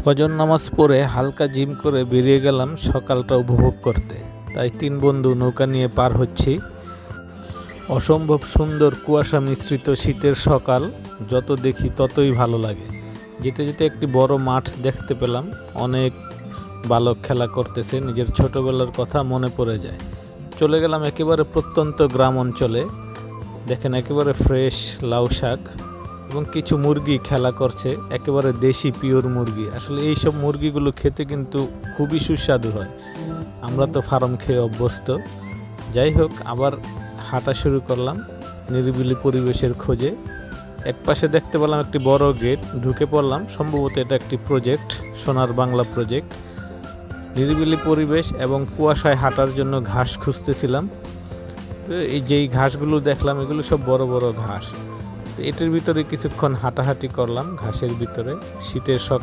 ফজর নামাজ পড়ে হালকা জিম করে বেরিয়ে গেলাম সকালটা উপভোগ করতে। তাই 3 বন্ধু নৌকা নিয়ে পার হচ্ছি। অসম্ভব সুন্দর কুয়াশা মিশ্রিত শীতের সকাল, যত দেখি ততই ভালো লাগে। যেতে যেতে একটি বড় মাঠ দেখতে পেলাম, অনেক বালক খেলা করতেছে, নিজের ছোটবেলার কথা মনে পড়ে যায়। চলে গেলাম একেবারে প্রত্যন্ত গ্রাম অঞ্চলে। দেখেন একেবারে ফ্রেশ লাউ শাক এবং কিছু মুরগি খেলা করছে, একেবারে দেশি পিওর মুরগি। আসলে এইসব মুরগিগুলো খেতে কিন্তু খুবই সুস্বাদু হয়, আমরা তো ফার্ম খেয়ে অভ্যস্ত। যাই হোক, আবার হাঁটা শুরু করলাম নিরিবিলি পরিবেশের খোঁজে। এক পাশে দেখতে পেলাম একটি বড় গেট, ঢুকে পড়লাম। সম্ভবত এটা একটি প্রজেক্ট, সোনার বাংলা প্রজেক্ট। নিরিবিলি পরিবেশ এবং কুয়াশায় হাঁটার জন্য ঘাস খুঁজতেছিলাম। তো এই যেই ঘাসগুলো দেখলাম, এগুলো সব বড় বড় ঘাস। এটার ভিতরে কিছুক্ষণ হাঁটাহাঁটি করলাম ঘাসের ভিতরে। শীতের